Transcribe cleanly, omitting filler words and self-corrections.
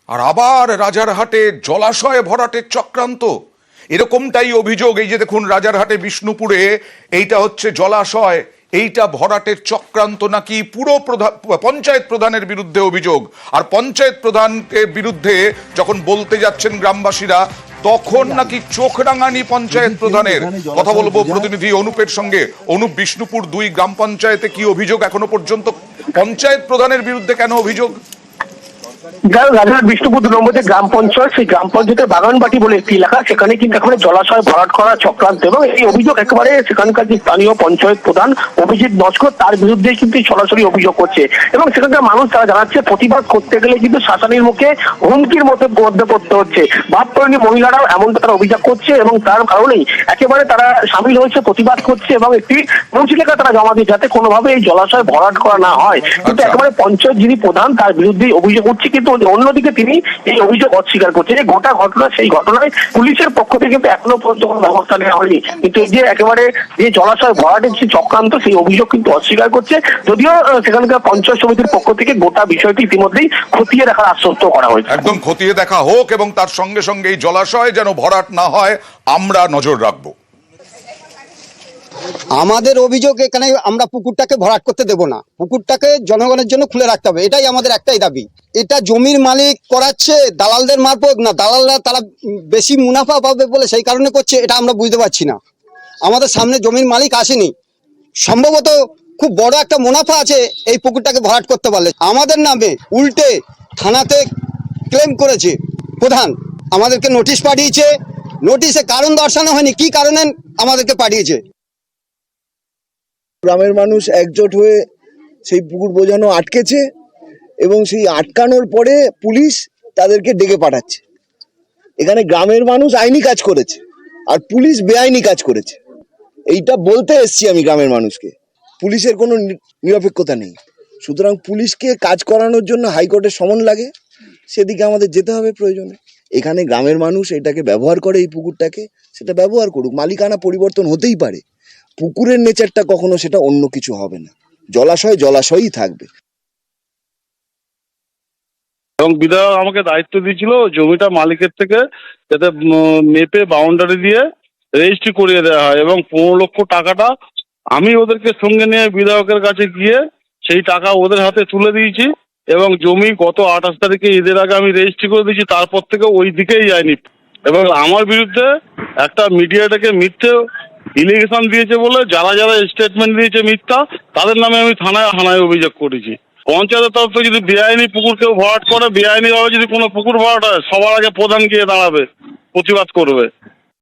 আর আবার রাজারহাটে জলাশয়ে ভরাটের চক্রান্ত, এরকমটাই অভিযোগ। এই যে দেখুন, রাজারহাটে বিষ্ণুপুরে এইটা হচ্ছে জলাশয়, এইটা ভরাটের চক্রান্ত নাকি পুরো পঞ্চায়েত প্রধানের বিরুদ্ধে অভিযোগ। আর পঞ্চায়েত প্রধানকে বিরুদ্ধে যখন বলতে যাচ্ছেন গ্রামবাসীরা, তখন নাকি চোখ রাঙানি পঞ্চায়েত প্রধানের। কথা বলবো প্রতিনিধি অনুপের সঙ্গে। অনুপ, বিষ্ণুপুর 2 গ্রাম পঞ্চায়েতে কি অভিযোগ এখনো পর্যন্ত? পঞ্চায়েত প্রধানের বিরুদ্ধে কেন অভিযোগ? রাজারহাট বিষ্ণুপুর 2 নম্বর যে গ্রাম পঞ্চায়েত, সেই গ্রাম পঞ্চায়েতের বাগানবাটি বলে একটি এলাকা, সেখানে কিন্তু একেবারে জলাশয় ভরাট করা চক্রান্ত, এবং এই অভিযোগ একেবারে সেখানকার যে স্থানীয় পঞ্চায়েত প্রধান অভিজিৎ নস্কর, তার বিরুদ্ধে কিন্তু সরাসরি অভিযোগ করছে। এবং সেখানকার মানুষ তারা জানাচ্ছে, প্রতিবাদ করতে গেলে কিন্তু শাসনের মুখে হুমকির মধ্যে পড়তে হচ্ছে। বাপকরণী মহিলারাও এমনটা তারা অভিযোগ করছে, এবং তার কারণেই একেবারে তারা সামিল হয়েছে, প্রতিবাদ করছে এবং একটি মুচলেখা তারা জমা দিয়ে, যাতে কোনোভাবে এই জলাশয় ভরাট করা না হয়। কিন্তু একেবারে পঞ্চায়েত যিনি প্রধান, তার বিরুদ্ধেই অভিযোগ উঠছে, কিন্তু অন্যদিকে তিনি এই অভিযোগ অস্বীকার করছেন। যে গোটা ঘটনা, সেই ঘটনায় পুলিশের পক্ষ থেকে কিন্তু এখনো পর্যন্ত কোনো ব্যবস্থা নেওয়া হয়নি। কিন্তু এই যে একেবারে যে জলাশয় ভরাটের যে চক্রান্ত, সেই অভিযোগ কিন্তু অস্বীকার করছে। যদিও সেখানকার পঞ্চায়েত সমিতির পক্ষ থেকে গোটা বিষয়টি ইতিমধ্যেই খতিয়ে দেখার আশ্বস্ত করা হয়েছে। একদম খতিয়ে দেখা হোক, এবং তার সঙ্গে সঙ্গে এই জলাশয় যেন ভরাট না হয় আমরা নজর রাখবো। আমাদের অভিযোগ, এখানে আমরা পুকুরটাকে ভরাট করতে দেব না, পুকুরটাকে জনগণের জন্য খুলে রাখতে হবে, এটাই আমাদের একটাই দাবি। এটা জমির মালিক করাচ্ছে দালালদের মারফত, না দালালরা তারা বেশি মুনাফা পাবে বলে সেই কারণে করছে, এটা আমরা বুঝতে পারছি না। আমাদের সামনে জমির মালিক আসেনি, সম্ভবত খুব বড় একটা মুনাফা আছে এই পুকুরটাকে ভরাট করতে পারলে। আমাদের নামে উল্টে থানাতে ক্লেম করেছে প্রধান, আমাদেরকে নোটিশ পাঠিয়েছে, নোটিশে কারণ দর্শানো হয়নি, কি কারণে আমাদেরকে পাঠিয়েছে। গ্রামের মানুষ একজোট হয়ে সেই পুকুর বোঝানো আটকেছে, এবং সেই আটকানোর পরে পুলিশ তাদেরকে ডেকে পাঠাচ্ছে। এখানে গ্রামের মানুষ আইনি কাজ করেছে আর পুলিশ বেআইনি কাজ করেছে, এইটা বলতে এসছি আমি গ্রামের মানুষকে। পুলিশের কোনো নিরপেক্ষতা নেই, সুতরাং পুলিশকে কাজ করানোর জন্য হাইকোর্টের সমন লাগে, সেদিকে আমাদের যেতে হবে প্রয়োজনে। এখানে গ্রামের মানুষ এটাকে ব্যবহার করে, এই পুকুরটাকে, সেটা ব্যবহার করুক, মালিকানা পরিবর্তন হতেই পারে। পুকুরের নেচারটা কখনো সেটা অন্য কিছু হবে না, জলাশয় জলাশয়ই থাকবে। এবং বিধায়ক আমাকে দায়িত্ব দিয়েছিল জমিটা মালিকের থেকে যাতে মেপে বাউন্ডারি দিয়ে রেজিস্ট্রি করিয়ে দেওয়া হয়, এবং 15 লক্ষ টাকাটা আমি ওদেরকে সঙ্গে নিয়ে বিধায়কের কাছে গিয়ে সেই টাকা ওদের হাতে তুলে দিয়েছি। এবং জমি গত 28 তারিখে ঈদের আগে আমি রেজিস্ট্রি করে দিয়েছি, তারপর থেকে ওই দিকেই যায়নি। এবং আমার বিরুদ্ধে একটা মিডিয়াটাকে মিথ্যে ইলিগেশন দিয়েছে বলে যারা যারা স্টেটমেন্ট দিয়েছে মিথ্যা, তাদের নামে আমি থানায় অভিযোগ করেছি। পঞ্চায়েতের তরফ থেকে যদি বেআইনি পুকুর কেউ ভরাট করে, বেআইনি ভাবে যদি কোনো পুকুর ভরাট হয়, সবার আগে প্রধান গিয়ে দাঁড়াবে, প্রতিবাদ করবে।